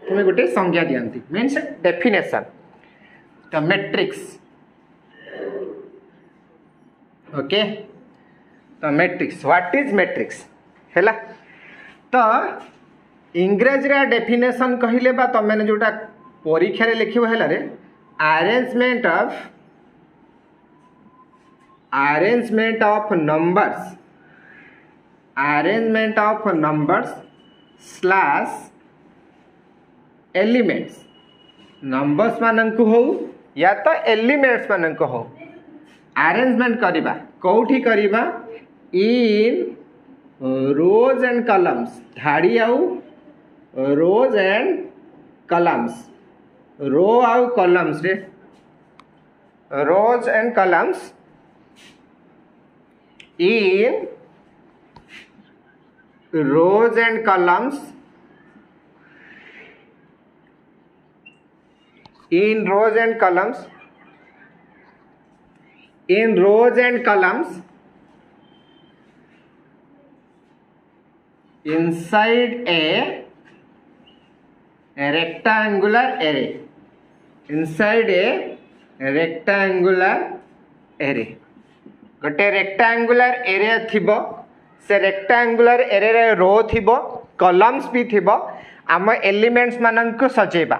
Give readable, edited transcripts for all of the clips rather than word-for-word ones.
तुम्हें गोटे संज्ञा दियंती मीन्स डेफिनेशन तो मैट्रिक्स ओके तो मैट्रिक्स व्हाट इज मैट्रिक्स हैला तो इंग्रेजी रा डेफिनेशन कहले बा तुम मैंने जोटा परीक्षा रे लिखिबो हैला रे arrangement of numbers slash elements numbers मानक हो या तो एलिमेंट्स मानक हो अरेंजमेंट करिबा कोठी करिबा इन रोज एंड कॉलम्स धाड़ी आउ रोज एंड कॉलम्स रो आउ कॉलम्स रे rows and columns in rows and columns inside a rectangular array गोटे रेक्टांगुलर एरिया थिबो से रेक्टांगुलर एरिया रे रो थिबो कॉलम्स भी थिबो आम एलिमेंट्स मानन को सजेबा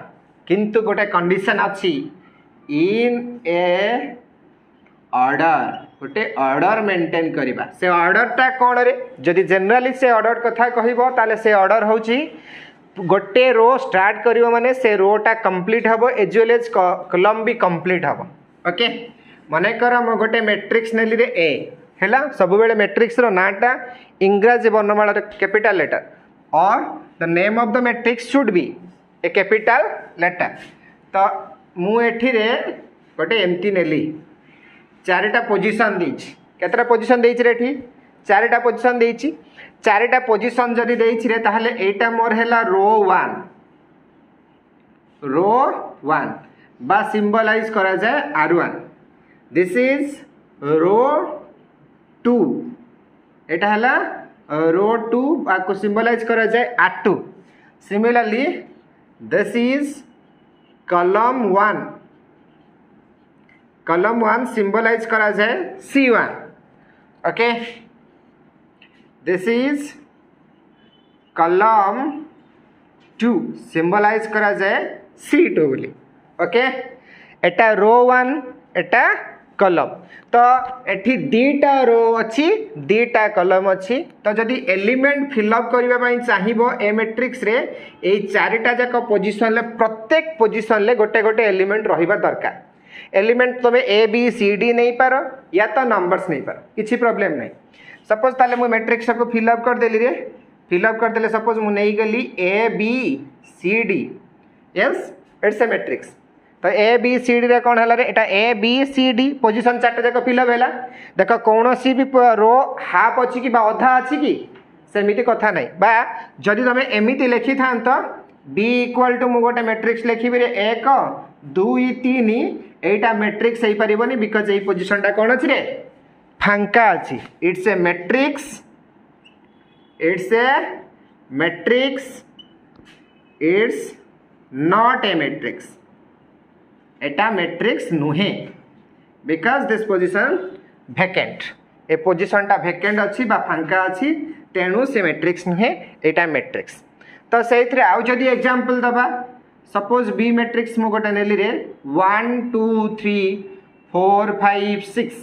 किंतु गोटे कंडीशन अछि इन ए ऑर्डर गोटे ऑर्डर मेंटेन करिबा से ऑर्डर ता कोन रे जदि जनरली से ऑर्डर कथा कहिबो ताले से ऑर्डर होची गोटे रो स्टार्ट करिवो माने से रो टा कंप्लीट हबो एज वेल एज कॉलम भी कंप्लीट हबो ओके मनेकर मो गोटे मैट्रिक्स नेली रे ए हैला सब बेले मैट्रिक्स रो नाटा इंग्रजी वर्णमाला रे कैपिटल लेटर और the name of the matrix should be a capital letter तो मु एठी रे गोटे एमती नेली चारिटा पोजीशन देछि केतरा पोजीशन देछि रे एठी चारिटा पोजीशन देछि चारिटा पोजीशन जदी देछि रे ताहले एटा मोर हैला रो 1 बा सिंबलाइज करा जाय r1 दिस इज रो 2 एटा हला रो 2 आपको सिंबलाइज करा जाए r2 similarly this is column 1 symbolize करा जाए c1 okay this is column 2 symbolize करा जाए c2 बोली ओके एटा रो 1 एटा कॉलम तो एठी दीटा रो अच्छी दीटा कॉलम अच्छी तो जदि एलिमेंट फिलअप करबा चाहिबो ए मैट्रिक्स रे ए चारिटा जाक पोजीशन ले प्रत्येक पोजीशन ले गोटे गोटे एलिमेंट रहिबा दरकार एलिमेंट तमे ए बी सी डी नहीं पारो या तो नंबर्स नहीं पारो किछि प्रॉब्लम नहीं सपोज ताले मु मैट्रिक्स को फिलअप कर देली रे फिलअप कर देले सपोज मु नहीं गली A B C D yes it's a matrix तो ए बी सी डी रे कौन है एटा A B C D position chart जाक फिलअप है देख कौन सी भी रो हाफ अच्छी कि अधा अच्छी कि सेमिति कथा नहीं बा जदि तुम एमती लिखि था बी इक्वल टू मु गोटे मैट्रिक्स लिखी रे 1 2 3 एटा मैट्रिक्स हो पारिबनी बिकज ए पोजीशन टा कौन अच्छी रे फांका अच्छी it's a matrix it's not a matrix Etah matrix नुहे because this position vacant A position टा वैकेंट अच्छी बा फांका अच्छी तेणु से मैट्रिक्स नुहे एटा मैट्रिक्स तो से आउ जदि एग्जांपल दबा सपोज बी मैट्रिक्स मु गोटे नेली रे 1 2 3 4 5 6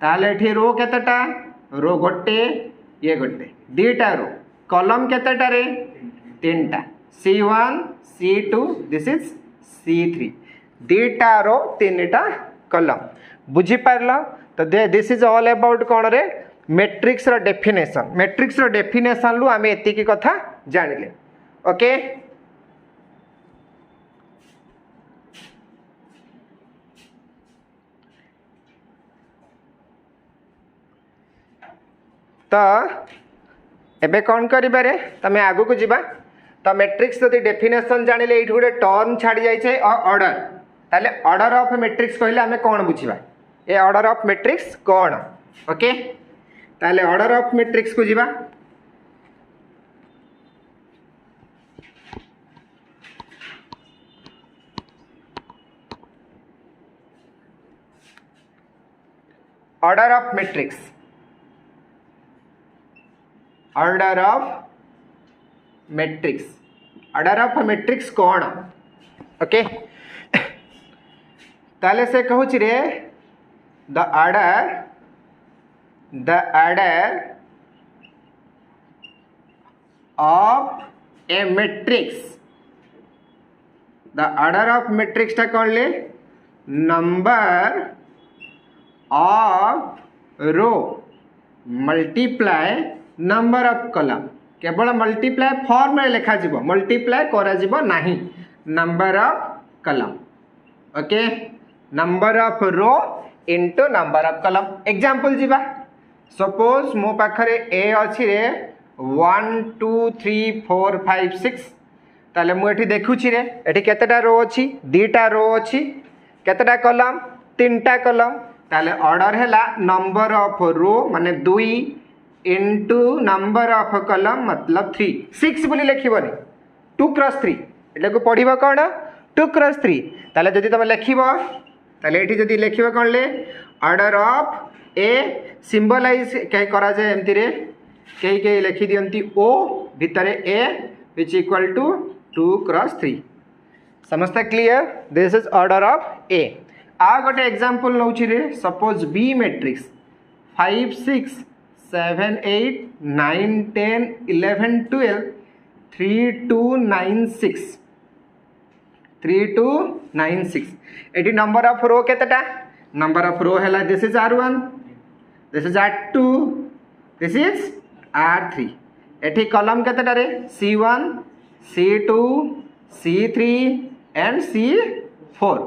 ताले एठी रो केतेटा रो गोटे ये गोटे दीटा रो कॉलम केतेटा रे तीनटा C1 C2 this is C3 दीटा रो तीनटा कॉलम बुझी पारलो तो दिस इज ऑल अबाउट कौन रे मैट्रिक्स रो डेफिनेशन लु आमे एति की कथा जानिले ओके तो एबे कौन करिबा रे तमे आगु को जिबा तो मैट्रिक्स जदि डेफिनेशन जानिले एठी गोटे टर्म छाड़ी जाय छै ऑर्डर ताले ऑर्डर ऑफ मैट्रिक्स कहले हमें कौन बुझिबा ए ऑर्डर ऑफ मैट्रिक्स कौन ओके ताले ऑर्डर ऑफ मैट्रिक्स को जिबा order of matrix, order of matrix, order of matrix कौन ओके ताले से कहूँ रे the order of a matrix, the order of matrix टा कौन ले number of row multiply number of column, केवल मल्टीप्लाय फॉर्म में लिखा जीवो मल्टीप्लाय करा जीवो नहीं number of column okay number of row into number of column example जीवा सपोज मो पाखरे ए अछि रे 1 2 3 4 5 6 ताले मु एठी देखुछि रे एठी केतेटा रो अछि दीटा रो अछि केतेटा कलम तीनटा कलम ताले ऑर्डर हैला नंबर ऑफ रो माने 2 इंटू नंबर ऑफ कलम मतलब 3 6 बोली लिखिबनी 2 क्रॉस 3 एटा को पढिबो कोन 2 क्रॉस 3 ताले जदी तमे लिखिबो ताले एठी जदी लिखिबो कोन ले ऑर्डर ऑफ ए सिंबलाइज कई करा जाय एमती रे कई लिखि दियंती ओ भितरे A which equal to 2 cross 3 समस्त clear this is order of A आ गोटे एग्जांपल नउछि रे सपोज बी मैट्रिक्स 5 6 7 8 9 10 11 12 3 2 9 6 3 2 9 6 एटी नंबर ऑफ रो केतेटा नंबर ऑफ रो हैला this is r1 this is r2 this is r3 एटी कॉलम केतेटा रे c1 c2 c3 and c4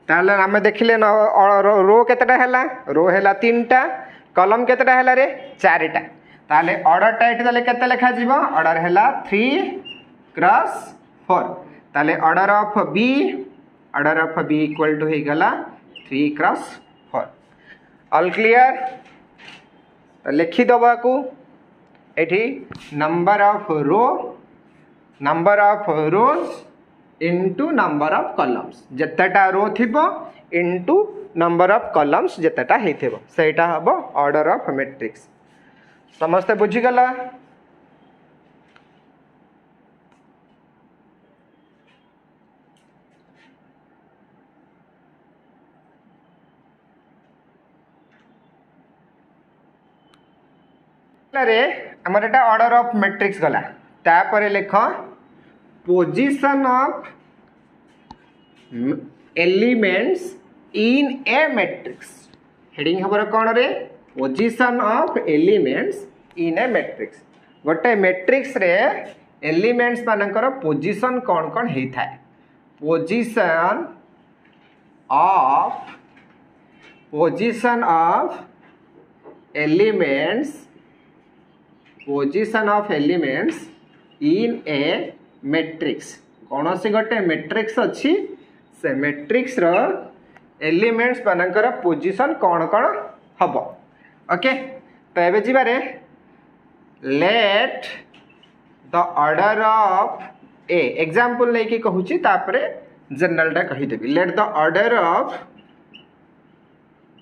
ताले आमे देखिले रो केतेटा हैला रो हैला तीनटा कॉलम केतेटा हैला रे चारिटा ताले ऑर्डर टा एठी ताले केते लिखा जीवो ऑर्डर हैला 3 क्रॉस 4 ताले order of B equal to हे गला 3 क्रॉस 4 ऑल क्लियर लिखि दबा को एठी number of rows into number of columns जतेटा रो थिबो इनटू नंबर ऑफ कॉलम्स जतेटा हेथिबो सेटा हबो ऑर्डर ऑफ मैट्रिक्स समस्त बुझी गला रे हमर एटा ऑर्डर ऑफ मैट्रिक्स गला तापर लिख position of elements in a matrix heading हबर कौन रे position of elements in a matrix गोटे मैट्रिक्स रे एलिमेंट्स मानकर पोजीशन कौन कौन हे थाए position of elements in a matrix कौन सी गोटे मैट्रिक्स अच्छी से मैट्रिक्स रो एलिमेंट्स मानकर पोजीशन कौन कौन हम ओके तो ये जीवारे let the order of a example लेके कहूची तापरे जनरल टा कहिदेबी let the order of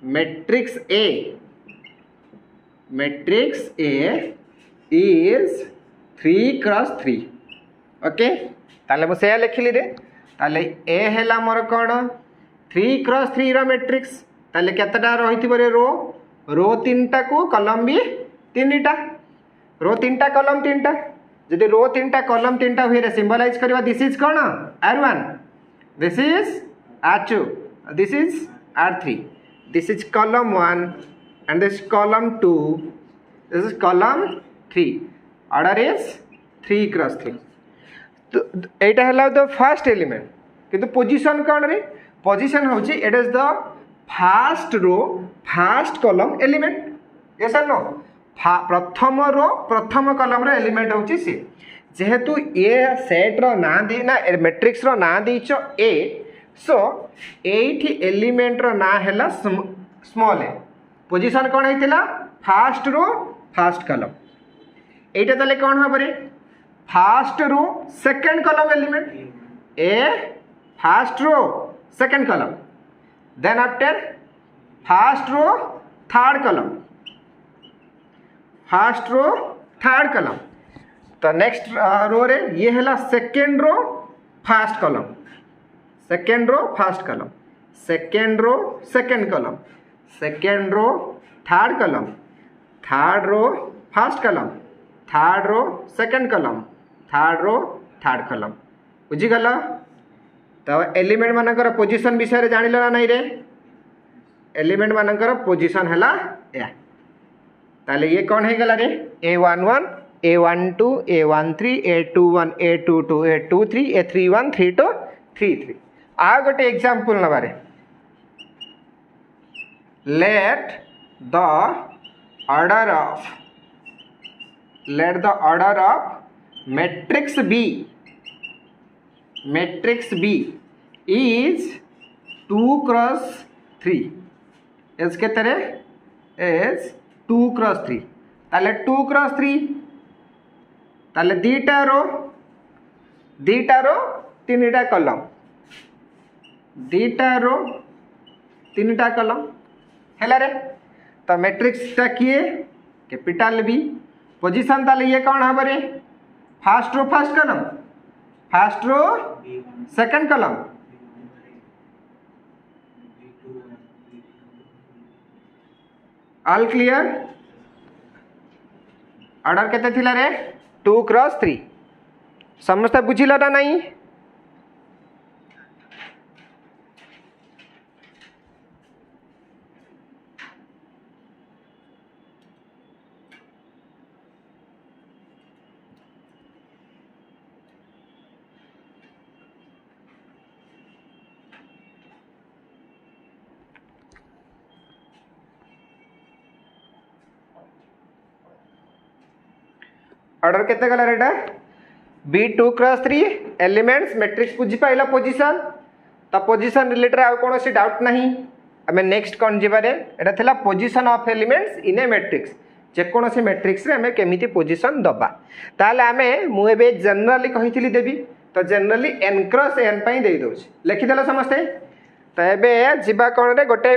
matrix A is 3 cross 3 okay ताले मु से लिखिली रे ताले ए हैला मोर कोन 3 क्रॉस 3 रो मैट्रिक्स ताले केतटा रहिथिबो रे रो तीनटा को कॉलम भी तीनटा रो तीनटा कॉलम तीनटा जदि रो तीनटा कॉलम तीनटा हुए रे सिंबलाइज करबा दिस इज कोन r1 this is r2 this is r3 this is column 1 and this column 2 this is column 3 order is 3 cross 3 तो एटा हला द फर्स्ट एलिमेंट किंतु पोजीशन कोन रे पोजीशन होची it is the first row first column element yes और नो प्रथम रो प्रथम कॉलम रो एलिमेंट होची सी जेहेतु ए सेट रो ना दी ना मैट्रिक्स रो ना दीचो ए सो एठी एलिमेंट रो ना हैला स्मॉल ए पोजीशन कोन हेतिला फर्स्ट रो फर्स्ट कॉलम एटा तले कोन हबरे first row second column element a first row second column then after first row third column, first row third column. तो नेक्स्ट रो रे ये है second row first column, second row first column, second row second column, second row third column, third row first column, third row second column, third row third column. बुझीगल? तो element मानकर position विषय जान ना नहीं रे? एलिमेंट मानकर position है या ताले ये कौन है गला रे? A11 A12 A13 A21 A22 A23 A31 32 33। आ गोटे example नबारे let the order of matrix B is 2 cross 3 as के तरह एज 2 cross 3 ताले 2 cross 3 ताले दीटा रो तीनटा कॉलम, दीटा रो तीनटा कॉलम है रे। तो मैट्रिक्स टा किए कैपिटल बी, पोजीशन ताले ये कौन हम रे? First row first column, first row second column, all clear? Order केते थिला रे? 2 cross 3। समस्त बुझिल ना नहीं? ऑर्डर केते गला रेटा? B 2 cross 3 एलिमेंट्स मैट्रिक्स बुझी पाइला पोजीशन। तो पोजीशन रिलेटेड आ कौन सी डाउट नहीं? आमे नेक्स्ट कौन जीवारे एटा थिला position of elements in a matrix. जेकोसी मैट्रिक्स रे आमे केमिति पोजीशन दबा ताले आमे मु एबे जनरली कहिथिली देबी। तो जनरली n cross n पई देई दोछ, लिखि देला समस्ते। तो एबे जीवा कौन रे गोटे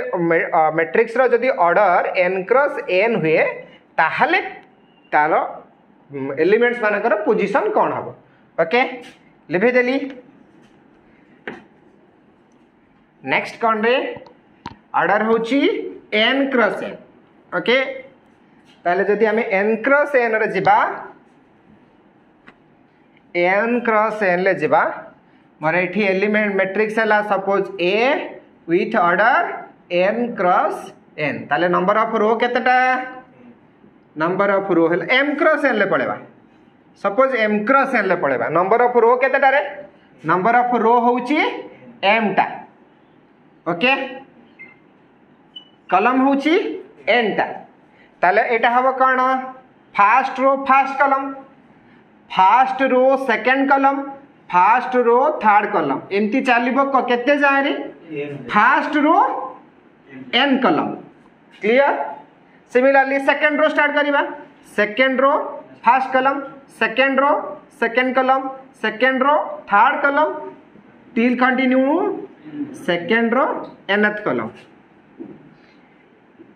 मैट्रिक्स रो जदी ऑर्डर n cross n हुए ताहले तारो एलिमेंट्स मानकर पोजीशन कौन हम? ओके लिखी देली। नेक्स्ट कौन रे? ऑर्डर होची n cross n। ओके ताले जदि हमें n cross n रे जिबा, n cross n ले जिबा मोर एठी एलिमेंट मैट्रिक्स है suppose A with order n cross n। ताले नंबर ऑफ रो केतेटा? नंबर ऑफ रो है m cross n ले पड़ेबा। सपोज m cross n ले पड़ेबा। नंबर ऑफ रो केतेटा रे? नंबर ऑफ रो होउची m टा। ओके कॉलम होउची n टा। ताले एटा हबो कोन? First row first column, first row second column, first row third column, एमती चलिबो केते जाय रे? First row n column. Clear? Similarly second row start करिबा। Second row first column, second row second column, second row third column till continue second row nth column.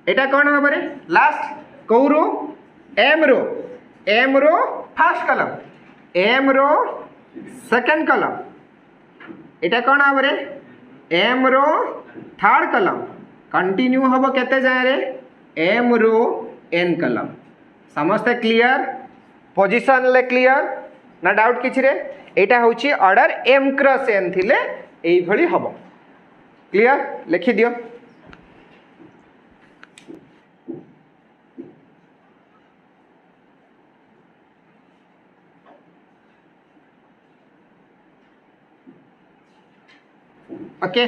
एटा कोन हबरे? Last को row? m row, m row first column, m row second column. एटा कोन हबरे? m रो third column continue हबो केते जाय रे? m रो n कॉलम। समस्त क्लियर? पोजीशन ले क्लियर ना डाउट किछि रे? एटा होची ऑर्डर m cross n थिले एई भली हबो। क्लियर? लिखि दियो। Okay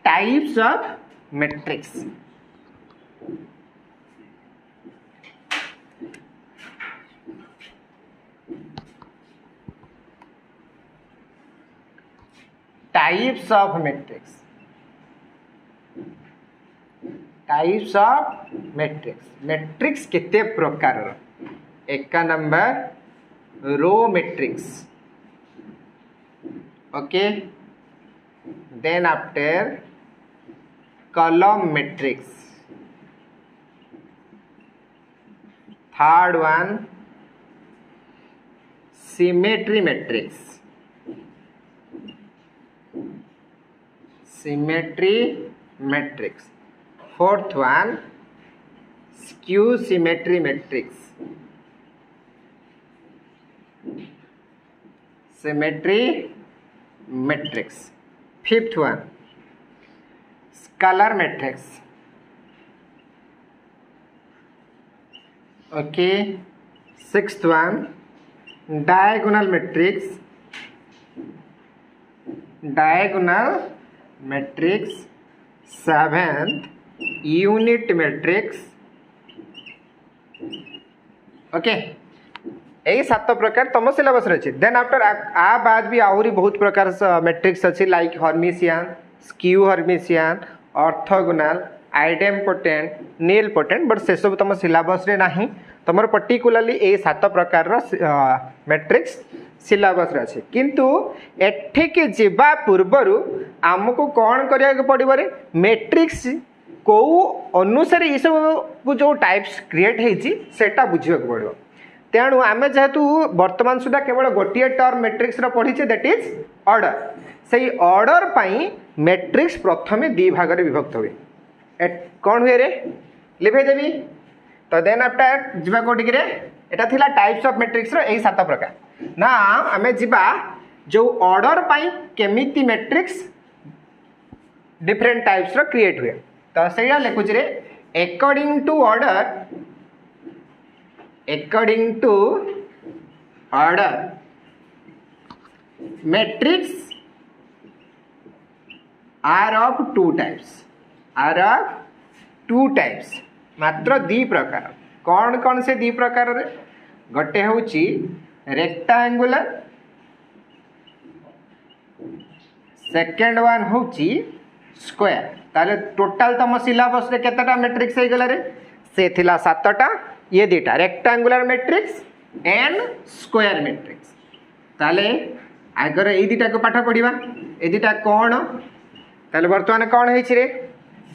types of matrix. Types of matrix, types of matrix. Matrix केते प्रकार? एक number row matrix. Okay then after column matrix, Third one, symmetry matrix. Symmetry matrix. Fourth one, skew symmetry matrix. Symmetry matrix. Fifth one, scalar matrix. Okay. Sixth one, diagonal matrix. Diagonal matrix. Seventh, unit matrix. Okay. यही 7 प्रकार तुम syllabus अच्छे. Then after आ बाद भी आहरी बहुत प्रकार matrix अच्छी like hermitian, skew hermitian, orthogonal, idempotent, nilpotent. But से सब तुम सिलेबस रे नहीं. तुम पर्टिकुलरली ये 7 प्रकार मैट्रिक्स सिलेबस अच्छे. किंतु एठिक जीवा पूर्वर आमको कौन करिया पड़िबो रे मैट्रिक्स को अनुसार ये सब जो टाइप्स क्रिएट होइछि सेटा बुझिया पड़िबो. तेणु आम जेहेतु वर्तमान सुधा केवल गोटे टर्म मैट्रिक्स पढ़ीचे दैट इज ऑर्डर. से ऑर्डर पाई मैट्रिक्स प्रथम 2 भाग में विभक्त हुए. कौन हुए रे लिखे देवी. तो देन आफ्टर जीवा कोटिक रे एटा थिला टाइप्स ऑफ मैट्रिक्स रो एही 7 प्रकार. ना आमे जीवा जो ऑर्डर पाई केमिति मैट्रिक्स डिफरेंट टाइप्स रो क्रिएट हुए. तो सेया लिखुछ रे according to order. According to order, matrix are of 2 types. Are of 2 types. मात्र 2 प्रकार. कौन कौन से 2 प्रकार रे गोटे होची रेक्टेंगुलर, सेकेंड वन होची स्क्वायर. ताले टोटल तम सिलेबस रे केतेटा मैट्रिक्स हे गला रे से थिला 7टा. ये 2टा rectangular matrix and square matrix. ताले आगर ए 2टा को पाठ पढ़िबा. ए 2टा कौन ताले वर्तमान कौन होइछि रे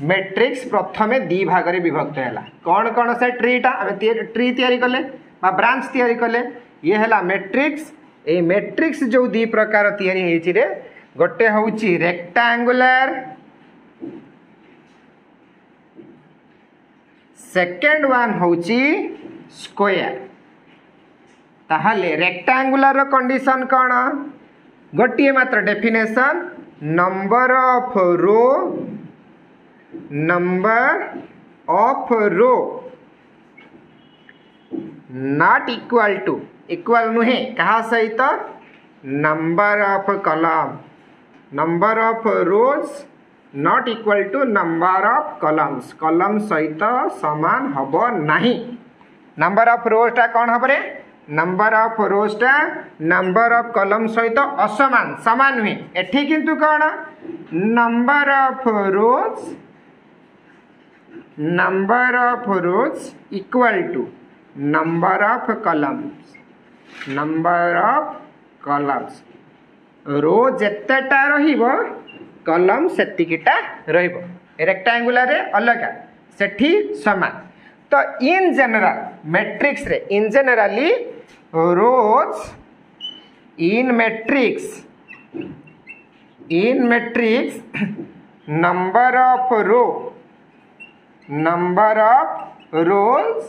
मैट्रिक्स प्रथमे 2 भाग रे विभक्त हैला. कौन कौन से ट्रीटा आमे ट्री तयारी करले बा ब्रांच तयारी करले. ये हैला मैट्रिक्स. ए मैट्रिक्स जो 2 प्रकार तयारी होइछि रे गोटे होउछि रेक्टेंगुलर, सेकेंड वन होची स्क्वायर. ताहले रेक्टेंगुलर कंडीशन कौन गोटे मात्र definition number of row not equal नुहे कहा सहित number of column. Number of rows not equal to number of columns. Column सहित समान हब नहीं. नंबर ऑफ रोजटा कौन हम रे नंबर ऑफ रोजटा नंबर ऑफ कॉलम सहित असमान समान नुहे. एठी किंतु कौन number of rows equal to number of columns. Number of columns रो जेतेटा रहिबो कॉलम सेतिकिटा रहिबो. रेक्टेंगुलर रे अलग सेठी समान. तो इन जनरल मैट्रिक्स रे in generally rows in matrix number of rows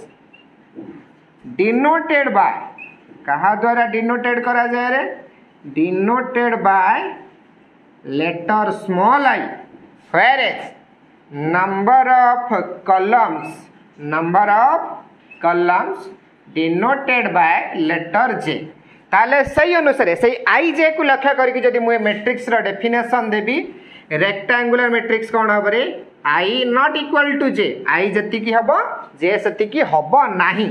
denoted by कहा द्वारा डिनोटेड करा जाए रे denoted by letter small I, whereas number of columns denoted by letter J. ताले सही अनुसार सही आई जे को लक्ष्य करके जदि मुझे मैट्रिक्स रो डेफिनेशन देबी रेक्टेंगुलर मैट्रिक्स कौन हम रे आई नॉट इक्वल टू जे. आई जति की हबो जे सति की हबो नाही.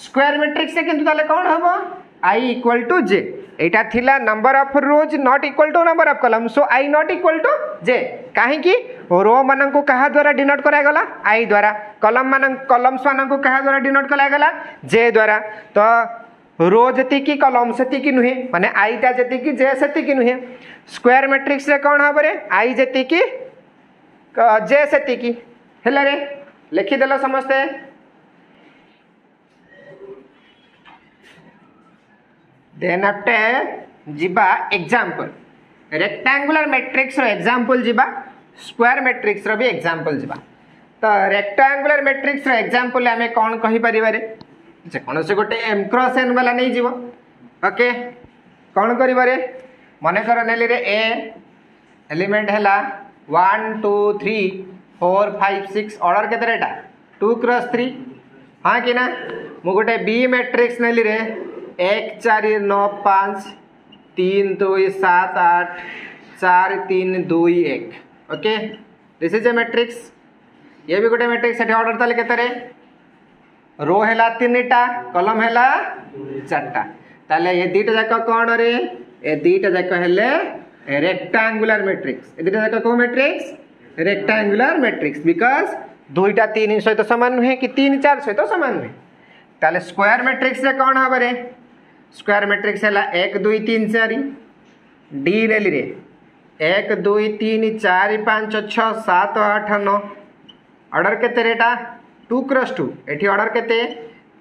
स्क्वायर मैट्रिक्स से किंतु ताले कौन हबो आई इक्वल टू जे. एटा थिला number of rows not equal to number of column. So i not equal to j. काहे की रो मानन को कहा द्वारा डिनोट करा गला आई द्वारा. कॉलम्स मानन को कहा द्वारा डिनोट करा गला जे द्वारा. तो रो जति की कॉलम सति की नुहे माने आई ता जति की जे सति की नुहे. स्क्वायर मैट्रिक्स रे कौन हम रे आई जति की जे सति की हेला रे लिखि देला समस्ते. देन आफ्टर जिबा एग्जांपल रेक्टेंगुलर मैट्रिक्स रो एग्जांपल जिबा स्क्वायर मैट्रिक्स रो भी एग्जांपल जिबा तो रेक्टेंगुलर मैट्रिक्स रो एग्जांपल हमें कौन कहि परिबारे जे कोन से गोटे m क्रॉस n वाला नहीं जीवो ओके कौन करिबारे माने कर नेली रे a एलिमेंट हैला 1 2 3 4 5 6 ऑर्डर केते रेटा 2 क्रॉस 3 हाँ कि ना मु गोटे b मैट्रिक्स नेली रे 1 4 9 5 3 2 7 8 4 3 2 1 okay this is a matrix ये भी गोटे मैट्रिक्स सेठी ऑर्डर ताले केते रे रो हैला 3टा कॉलम हैला 4टा ताले ये दीटा जाक कोन रे ए दीटा जाक हेले रेक्टेंगुलर मैट्रिक्स ए दीटा जाक को मैट्रिक्स रेक्टेंगुलर मैट्रिक्स बिकॉज़ दुईटा 3 सहित समान नुहे कि 3 4 सहित समान नुहे ताले स्क्वायर मैट्रिक्स रे कोन हबे रे स्क्वायर मैट्रिक्स हैला 1 2 3 4 डी लेली रे 1 2 3 4 5 6 7 8 9 ऑर्डर केते रेटा 2 क्रॉस 2 एठी ऑर्डर केते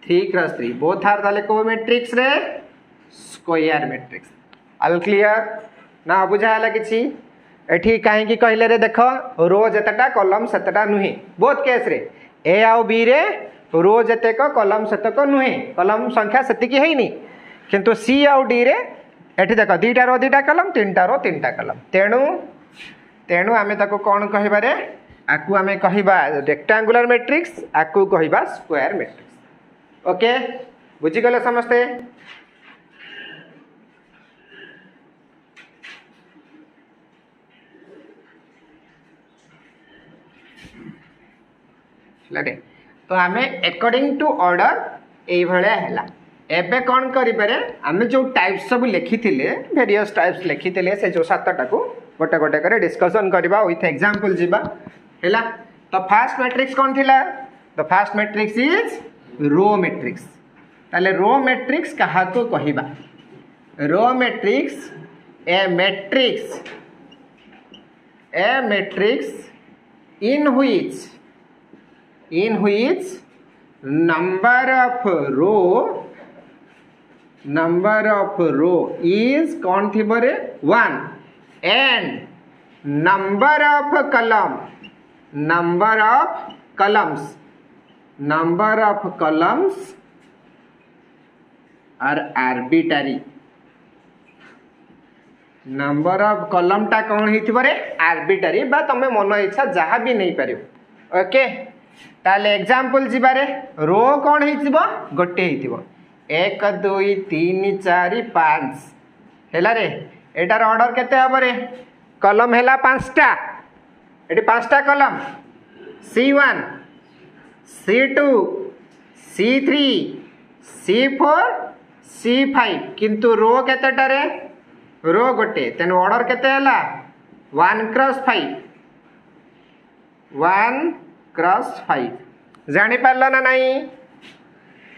3 क्रॉस 3 बोथ आर ताले को मैट्रिक्स रे स्क्वायर मैट्रिक्स ऑल क्लियर ना बुझाला किछि एठी काहे की कहले रे देखो रो जतटा कॉलम सतटा नुहे बोथ केस रे ए आउ बी रे रो जतेक कॉलम सतक नुहे कॉलम संख्या सेतिकी हेइनी किंतु सी आउ डी रे एठी देखो दीटा रो दीटा कॉलम तीनटा रो तीनटा कॉलम तेणु तेणु आमे ताको कोन कहिबा रे आकु आमे कहिबा रेक्टेंगुलर मैट्रिक्स आकु कहिबा स्क्वायर मैट्रिक्स ओके बुझी गले समस्ते लगे तो आमे अकॉर्डिंग टू ऑर्डर ए भले हैला एबे कौन करि पारे आमे जो टाइप्स सब लिखी थिले वेरियस टाइप्स लिखी थिले से जो सातटा को गोटे गोटे करे डिस्कशन करबा विथ एग्जांपल जिबा हैला तो फर्स्ट मैट्रिक्स कौन थिला the first matrix is row matrix ताले रो मैट्रिक्स कहा को कहिबा row matrix A matrix in which number of row is कौन थी बरे 1 and number of columns are arbitrary number of column टा कौन ही बरे आर्बिट्रारी बा तमे मन इच्छा जहाँ भी नहीं पारियो ओके ताले एग्जांपल जिबारे रो कौन ही गोटे ही 1 2 3 4 5 हैला रे एटार ऑर्डर केते हबो रे कॉलम हैला 5टा eighty 5टा column C1 C2 C3 C4 C5 किंतु रो केतेटा रे रो गोटे तेन ऑर्डर केते हैला 1 क्रॉस 5 जानी पारलो ना नहीं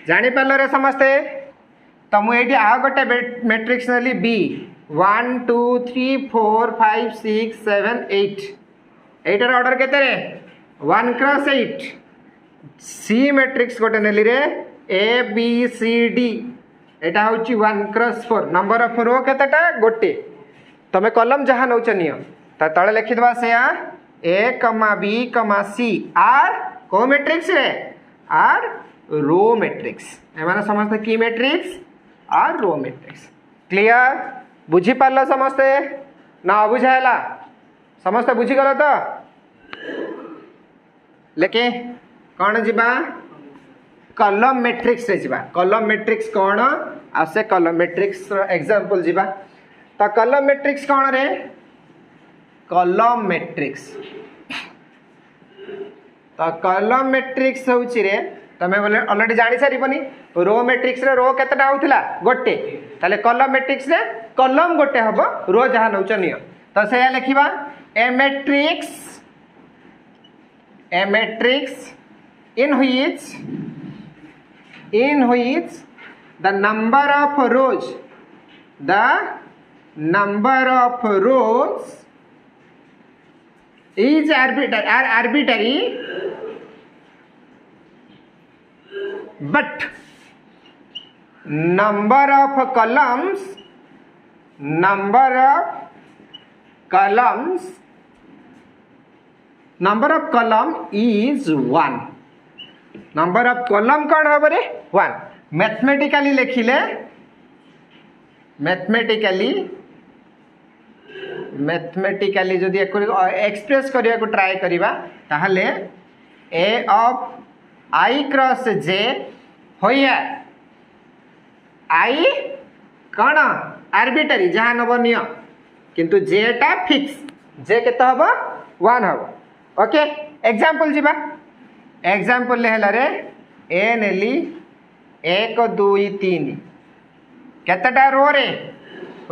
जानी पारलो रे समस्ते तो मु एठी आ गोटे मैट्रिक्स नली बी 1 2 3 4 5 6 7 8 एटार ऑर्डर केते रे 1 क्रॉस 8 सी मैट्रिक्स गोटे नली रे ए बी सी डी एटा होची 1 क्रॉस 4 नंबर ऑफ रो केतेटा गोटे तमे कॉलम जहां नौच नियो ता तळे लिखि दबा से ए कमा बी कमा सी आर को मैट्रिक्स रे आर रो मैट्रिक्स ए माने समस्त की मैट्रिक्स आर रो मैट्रिक्स क्लियर बुझी पारलो समस्त ना बुझायला समस्त बुझी गलो तो लेके कौन जीवा कॉलम मैट्रिक्स रे जीवा कॉलम मैट्रिक्स कौन आ से कॉलम मैट्रिक्स रो एग्जांपल जीवा तो कॉलम मैट्रिक्स कौन रे कॉलम मैट्रिक्स तो कॉलम मैट्रिक्स होची रे तमे बोले ऑलरेडी जानि सारिबनी रो मैट्रिक्स रे रो केतटा होथिला गोटे ताले कॉलम मैट्रिक्स रे कॉलम गोटे हबो रो जहां नौच नियो तो से लिखिबा ए matrix in which the number of rows is arbitrary but number of columns is 1 number of column कौन हम रे 1 मैथमेटिकली लिखिले मैथमेटिकली जदि एक्सप्रेस करिया को ट्राई करिबा ताहले a of I cross j होया I कौन आर्बिटरी जहाँ नब निय किंतु j टा फिक्स j केते हबो 1 हबो ओके एग्जांपल जीवा एग्जांपल ले हला रे a नेली 1 2 3 केतेटा रो रे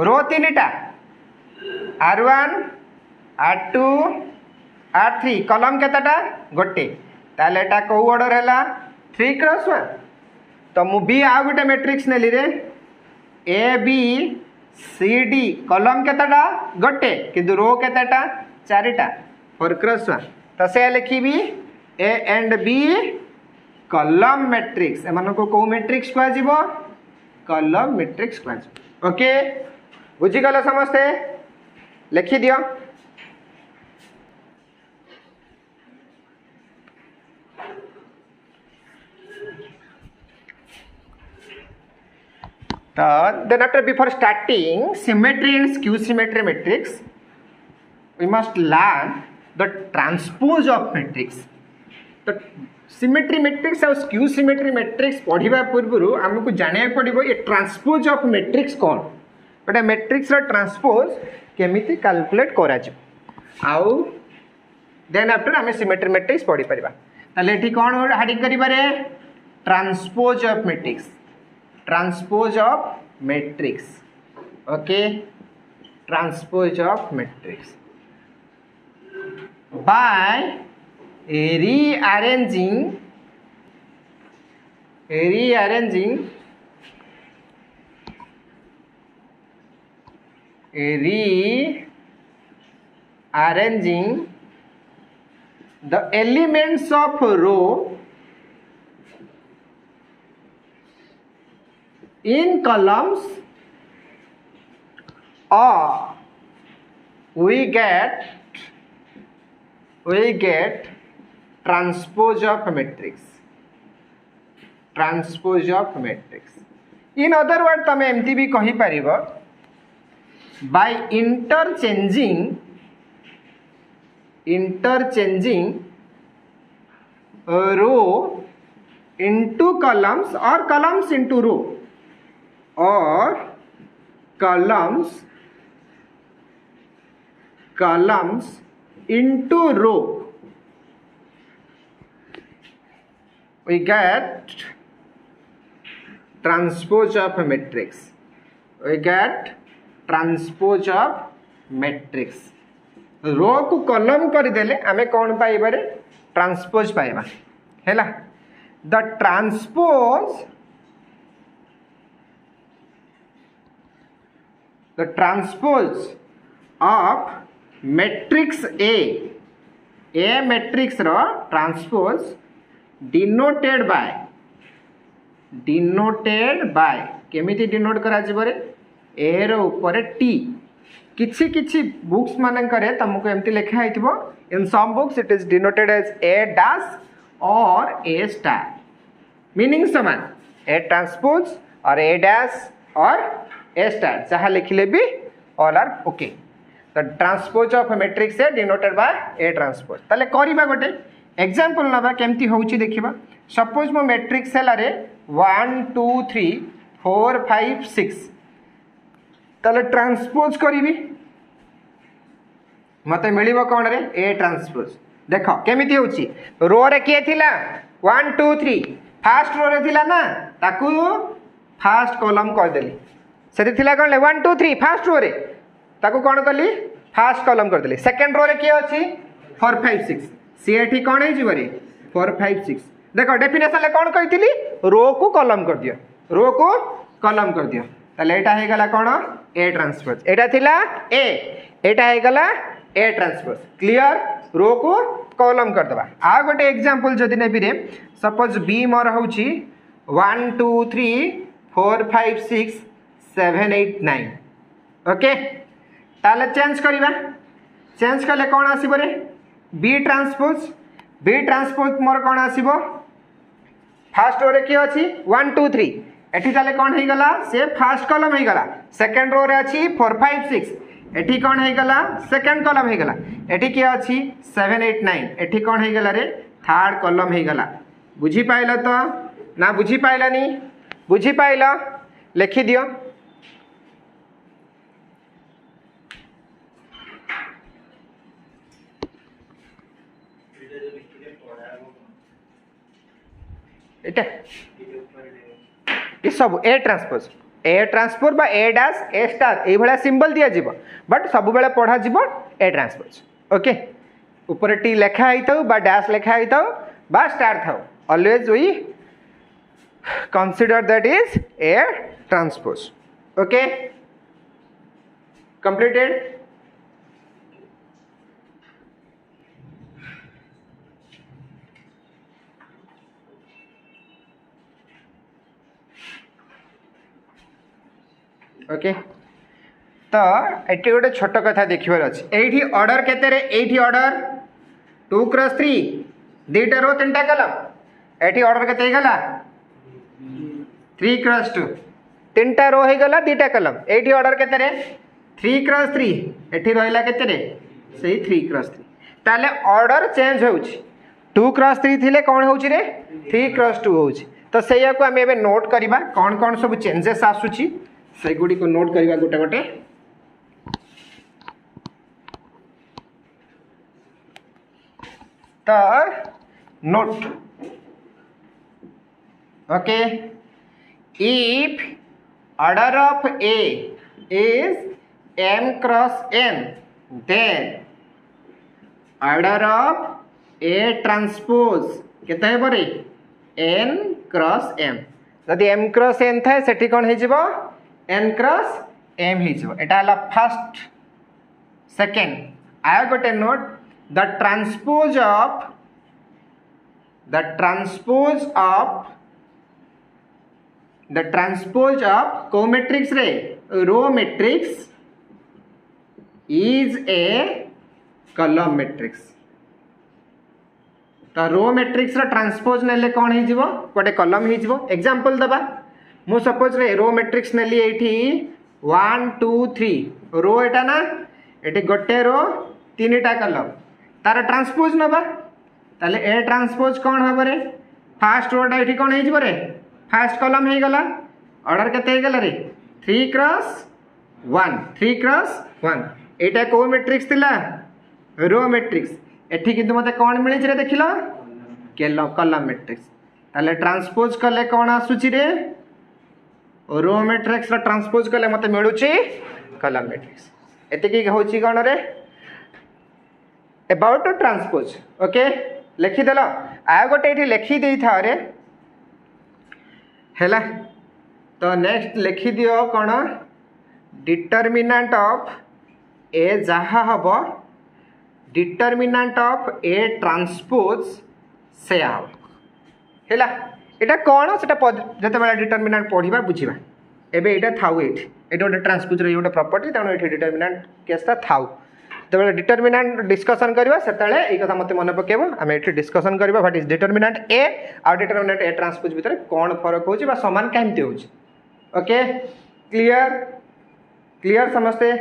रो 3टा R1 R2 R3 कॉलम केतेटा गोटे ताले एटा को ऑर्डर हैला 3 क्रॉस 1 तो मु बी आ गोटे मैट्रिक्स नेली रे a B C d column केतेटा गोटे किंतु रो केतेटा 4टा 4 क्रॉस 1 तो से लिखिबी a and b column matrix एमान को को मैट्रिक्स को आजिबो कॉलम मैट्रिक्स को आजिबो ओके बुझी गलो समस्ते लिखि दियो then after before starting symmetry and skew symmetry matrix we must learn the transpose of matrix तो symmetry matrix और skew symmetry matrix पढ़िबा पूर्व हमको जानिया पड़िबो ये transpose of matrix कौन गोटे मैट्रिक्स रो ट्रांसपोज केमिति कैलकुलेट करा जे आउ देन आफ्टर हमें सिमेट्री मैट्रिक्स पढ़ी परिबा ताले एठी कोन हेडिंग करिबा रे transpose of matrix okay transpose of matrix bye rearranging the elements of row in columns or we get transpose of matrix in other words तमे एमती भी कहि परिबो by interchanging row into columns or columns into row or columns into row we get transpose of matrix रो को column कर देले आमे कौन पाइबा रे ट्रांसपोज पाइबा हैला the transpose of matrix A matrix रो ट्रांसपोज डिनोटेड बाय केमिति डिनोट करा जिवो रे ए रो ऊपर टी किछि बुक्स मानन करे तुमको एमती लिखा हितबो in some books it is denoted as a dash और ए स्टार मीनिंग समान ए ट्रांसपोज और ए डैश और ए स्टार जहाँ लिखले भी all are okay the transpose of matrix है डिनोटेड बाय ए ट्रांसपोज ताले करिबा गोटे एग्जांपल नबा केमती होउची देखिबा सपोज मो मैट्रिक्स हैला रे 1 2 3 4 5 6 ताले ट्रांसपोज करिवि मते मिलिबो कोन रे ए ट्रांसपोज देखो केमिति होउची रो रे के थिला 1 2 3 फर्स्ट रो रे थिला ना ताकू फर्स्ट कॉलम कर देली सेति थिला कोन ले 1 2 3 फर्स्ट रो रे ताकू कोन करली फर्स्ट कॉलम कर देली सेकंड रो रे के अछि 4 5 6 सी एठी कोन हे जिवरे 4 5 6 देखो डेफिनेशन ले कोन कहितली रो को कॉलम कर दियो ताले एटा हे गला कोन ए ट्रांसपोज एटा थिला ए एटा हे गला ए ट्रांसपोज क्लियर रो को कॉलम कर दबा आ गोटे एग्जांपल जदि नेबी रे सपोज बी मोर होउची 1 2 3 4 5 6 7 8 9 ओके ताले चेंज करिबा चेंज कले कौन आसीबो रे बी ट्रांसपोज मोर कौन आसीबो फर्स्ट रो रे की अछि 1 2 3 एठी ताले कौन हे गला से फर्स्ट कॉलम हे गला सेकंड रो रे अछि 4 5 6 एठी कौन हे गला सेकंड कॉलम हे गला एठी की अछि 7 8 9 एठी कौन हे गला रे थर्ड कॉलम हे गला बुझी पाइला तो ना बुझी पाइलानी बुझी पाइला लिखि दियो एटा ये सब ए ट्रांसपोज बा ए डैश ए स्टार ए भला सिंबल दिया जीवो बट सब बेले पढ़ा जीवो ए ट्रांसपोज ओके ऊपर टी लिखा ही थाउ बा डैश लिखा ही थाउ बा स्टार थाउ always we consider that is a transpose okay completed okay तो एटी गोटे छोट कथा देखिबार अछि एठी ऑर्डर केते रे एठी ऑर्डर 2 क्रॉस 3 दुईटा रो तीनटा कॉलम एठी ऑर्डर केते गला 3 क्रॉस 2 तीनटा रो हे गला दुईटा कॉलम एठी ऑर्डर केते रे 3 क्रॉस 3 एठी रहिला केते रे सेही 3 क्रॉस 3 ताले ऑर्डर चेंज होउची 2 क्रॉस 3 थिले कोन होउची रे 3 क्रॉस 2 होउची तो सेया को हम एबे नोट करिबा कोन कोन सब चेंजेस आसुची से गुडी को नोट करिबा गोटे गोटे तो note okay if order of A is m cross n then order of A transpose केते हे बरे n cross m जदि m cross n थाए सेठी कोन हे जिवो n cross m हे जिवो एटा हला फर्स्ट सेकंड आया गोटे note the transpose of co-matrix रे row matrix is a column matrix तो रो मैट्रिक्स रो ट्रांसपोज नेले कोन हे जिवो गोटे कॉलम हे जिवो एग्जांपल दबा मु सपोज रे रो मैट्रिक्स नेली एठी 1 2 3 रो एटा ना एठी गोटे रो तीनटा कॉलम तार ट्रांसपोज नबा ताले ए ट्रांसपोज कोन हबो रे फर्स्ट रोटा एठी कोन हे जिवो रे फर्स्ट कॉलम हे गला ऑर्डर केते हे गला रे 3 क्रॉस 1 एटा को मैट्रिक्स थिला रो मैट्रिक्स एठी किंतु मते कोन मिलि रे देखिलो कॉलम मैट्रिक्स ताले ट्रांसपोज कले कोन आसुची रे रो मैट्रिक्स रो ट्रांसपोज कले मते मिलुची कॉलम मैट्रिक्स एते की होची कोन रे अबाउट ट्रांसपोज ओके लिखि देलो आ गोटे एठी लिखि देई था रे हैला तो नेक्स्ट लिखि दियो कोन डिटरमिनेंट ऑफ ए जहा हबो डिटरमिनेंट ऑफ ए ट्रांसपोज से हबो हैला एटा कोन सेटा जते बेला डिटरमिनेंट पढिबा बुझिबा एबे एटा थाउ एटा गोटे ट्रांसपोज रे गोटे प्रॉपर्टी तानो एठी डिटरमिनेंट केसटा थाउ तबे डिटरमिनेंट डिस्कशन करबा सेतले ए कथा मते मन पकेबो हम एठी डिस्कशन करबा व्हाट इज डिटरमिनेंट ए और डिटरमिनेंट ए ट्रांसपोज भीतर कोन फरक होची बा समान केमते होची ओके क्लियर समझते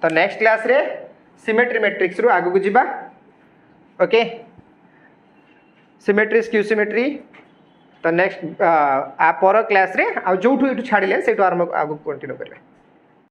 तो नेक्स्ट क्लास रे सिमेट्री मैट्रिक्स रु आगु जिबा ओके सिमेट्री स्क्यू सिमेट्री तो नेक्स्ट आ पर क्लास रे आ जोठु इटु छाडिले सेटु आरंभ आगु कंटिन्यू करबा।